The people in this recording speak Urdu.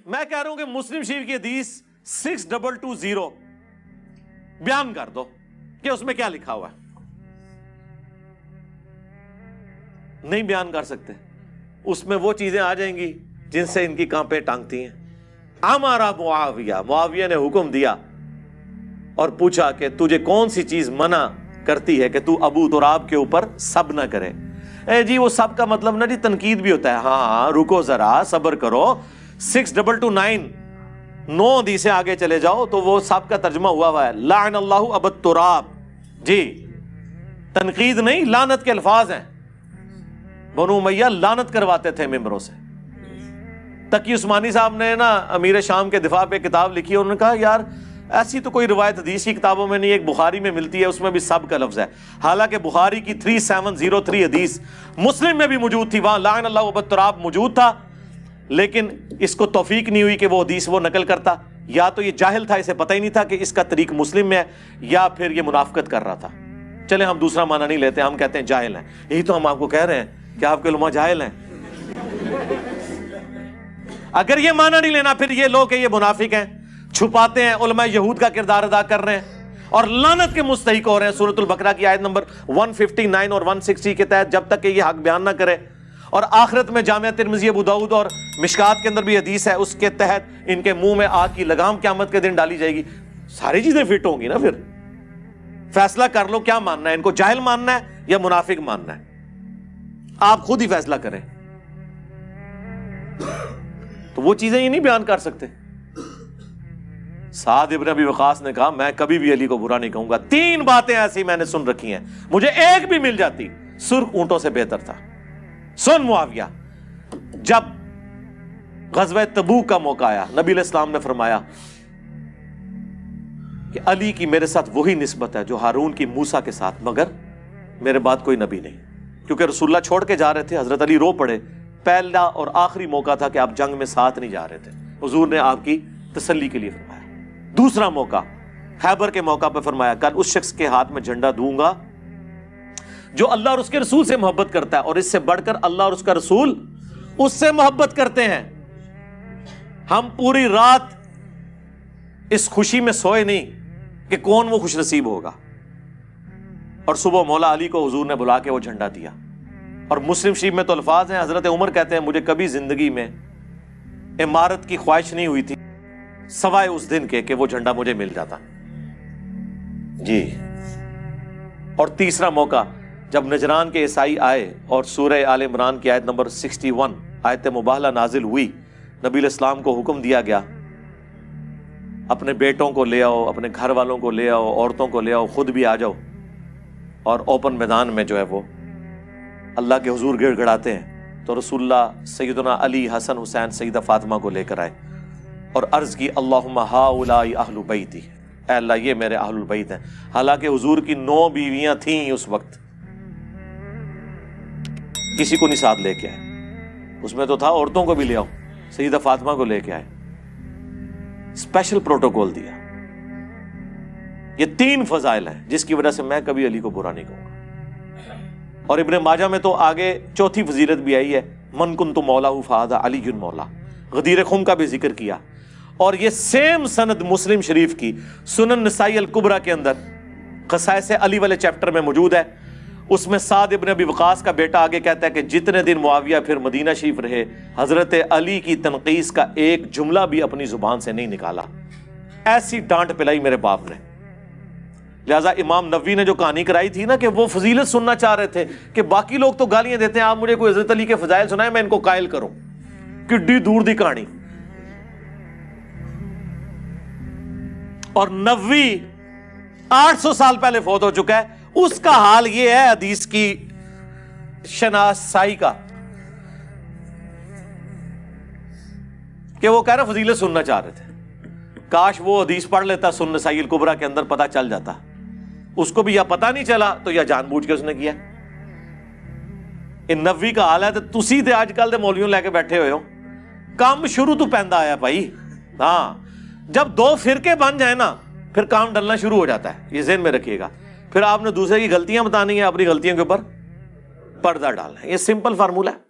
میں کہہ رہا ہوں کہ مسلم شریف کی حدیث 6220 بیان کر دو کہ اس میں کیا لکھا ہوا ہے. نہیں بیان کر سکتے. اس میں وہ چیزیں آ جائیں گی جن سے ان کی کانپیں ٹانگتی ہیں. ہمارا معاویہ نے حکم دیا اور پوچھا کہ تجھے کون سی چیز منع کرتی ہے کہ تو ابو تراب کے اوپر سب نہ کرے. اے جی وہ سب کا مطلب نا جی تنقید بھی ہوتا ہے. ہاں رکو ذرا صبر کرو. 6229 9 حدیثیں آگے چلے جاؤ تو وہ سب کا ترجمہ ہوا ہے لعن اللہ ابا تراب. جی تنقید نہیں، لعنت کے الفاظ ہیں. بنو امیہ لعنت کرواتے تھے ممبروں سے. تقی عثمانی صاحب نے نا امیر شام کے دفاع پہ کتاب لکھی ہے. انہوں نے کہا یار ایسی تو کوئی روایت حدیث کی کتابوں میں نہیں، ایک بخاری میں ملتی ہے، اس میں بھی سب کا لفظ ہے. حالانکہ بخاری کی 3703 حدیث مسلم میں بھی موجود تھی، وہاں لعن اللہ ابا تراب موجود تھا، لیکن اس کو توفیق نہیں ہوئی کہ وہ حدیث وہ نقل کرتا. یا تو یہ جاہل تھا، اسے پتہ ہی نہیں تھا کہ اس کا طریق مسلم میں ہے، یا پھر یہ منافقت کر رہا تھا. چلے ہم دوسرا معنی نہیں لیتے، ہم کہتے ہیں جاہل ہیں. یہی تو ہم آپ کو کہہ رہے ہیں کہ آپ کے علماء جاہل ہیں. اگر یہ معنی نہیں لینا پھر یہ لوگ کہ یہ منافق ہیں، چھپاتے ہیں، علماء یہود کا کردار ادا کر رہے ہیں اور لعنت کے مستحق ہو رہے ہیں. سورۃ البقرہ کی آیت نمبر 159 اور 160 کے تحت جب تک کہ یہ حق بیان نہ کرے. اور آخرت میں جامعہ ترمذی، ابو داؤد اور مشکات کے اندر بھی حدیث ہے، اس کے تحت ان کے منہ میں آگ کی لگام قیامت کے دن ڈالی جائے گی. ساری چیزیں فٹ ہوں گی نا. پھر فیصلہ کر لو کیا ماننا ہے، ان کو جاہل ماننا ہے یا منافق ماننا ہے. آپ خود ہی فیصلہ کریں. تو وہ چیزیں یہ نہیں بیان کر سکتے. سعد ابن ابی وقاص نے کہا میں کبھی بھی علی کو برا نہیں کہوں گا. 3 باتیں ایسی میں نے سن رکھی ہیں، مجھے ایک بھی مل جاتی سرخ اونٹوں سے بہتر تھا. سن معاویہ، جب غزوہ تبوک کا موقع آیا، نبی علیہ السلام نے فرمایا کہ علی کی میرے ساتھ وہی نسبت ہے جو ہارون کی موسیٰ کے ساتھ، مگر میرے بعد کوئی نبی نہیں. کیونکہ رسول اللہ چھوڑ کے جا رہے تھے، حضرت علی رو پڑے. پہلا اور آخری موقع تھا کہ آپ جنگ میں ساتھ نہیں جا رہے تھے. حضور نے آپ کی تسلی کے لیے فرمایا. دوسرا موقع خیبر کے موقع پہ فرمایا کل اس شخص کے ہاتھ میں جھنڈا دوں گا جو اللہ اور اس کے رسول سے محبت کرتا ہے، اور اس سے بڑھ کر اللہ اور اس کا رسول اس سے محبت کرتے ہیں. ہم پوری رات اس خوشی میں سوئے نہیں کہ کون وہ خوش نصیب ہوگا. اور صبح مولا علی کو حضور نے بلا کے وہ جھنڈا دیا. اور مسلم شریف میں تو الفاظ ہیں، حضرت عمر کہتے ہیں مجھے کبھی زندگی میں عمارت کی خواہش نہیں ہوئی تھی سوائے اس دن کے کہ وہ جھنڈا مجھے مل جاتا. جی. اور تیسرا موقع جب نجران کے عیسائی آئے اور سورہ آل عمران کی آیت نمبر 61 آیت مباہلہ نازل ہوئی، نبی علیہ السلام کو حکم دیا گیا اپنے بیٹوں کو لے آؤ، اپنے گھر والوں کو لے آؤ، عورتوں کو لے آؤ، خود بھی آ جاؤ. اور اوپن میدان میں جو ہے وہ اللہ کے حضور گڑ گڑاتے ہیں. تو رسول اللہ سیدنا علی، حسن، حسین، سیدہ فاطمہ کو لے کر آئے اور عرض کی اللہم ہؤلاء اہل بیتی، اے اللہ یہ میرے اہل البیت ہیں. حالانکہ حضور کی 9 بیویاں تھیں اس وقت، کسی کو نہیں ساتھ لے کے آئے. اس میں تو تھا عورتوں کو بھی لے آؤ، سیدہ فاطمہ کو لے کے آئے. اسپیشل پروٹوکول دیا. یہ 3 فضائل ہیں جس کی وجہ سے میں کبھی علی کو برا نہیں کہوں گا. اور ابن ماجہ میں تو آگے چوتھی فضیلت بھی آئی ہے، من کنت مولا فہذا علی مولا. غدیر خم کا بھی ذکر کیا. اور یہ سیم سند مسلم شریف کی سنن نسائی الکبریٰ کے اندر خصائص علی والے چیپٹر میں موجود ہے. اس میں سعد ابن ابی وقاص کا بیٹا آگے کہتا ہے کہ جتنے دن معاویہ پھر مدینہ شریف رہے، حضرت علی کی تنقیص کا ایک جملہ بھی اپنی زبان سے نہیں نکالا. ایسی ڈانٹ پلائی میرے باپ نے. لہٰذا امام نووی نے جو کہانی کرائی تھی نا کہ وہ فضیلت سننا چاہ رہے تھے کہ باقی لوگ تو گالیاں دیتے ہیں، آپ مجھے کوئی حضرت علی کے فضائل سنائیں میں ان کو قائل کروں. کڈی دور دی کہانی. اور نووی 800 سال پہلے فوت ہو چکا ہے. اس کا حال یہ ہے حدیث کی شناسائی کا کہ وہ کہہ رہے فضیلت سننا چاہ رہے تھے. کاش وہ حدیث پڑھ لیتا سنن نسائی الکبریٰ کے اندر، پتہ چل جاتا. اس کو بھی یا پتہ نہیں چلا تو یا جان بوجھ کے اس نے کیا. ان نووی کا حال ہے تو تسی تے آج کل دے مولویوں لے کے بیٹھے ہوئے ہو. کام شروع تو پیندا آیا بھائی. ہاں جب 2 فرقے بن جائیں نا پھر کام ڈلنا شروع ہو جاتا ہے. یہ ذہن میں رکھیے گا. پھر آپ نے دوسرے کی غلطیاں بتانی ہے، اپنی غلطیوں کے اوپر پردہ ڈالنا ہے. یہ سمپل فارمولہ ہے.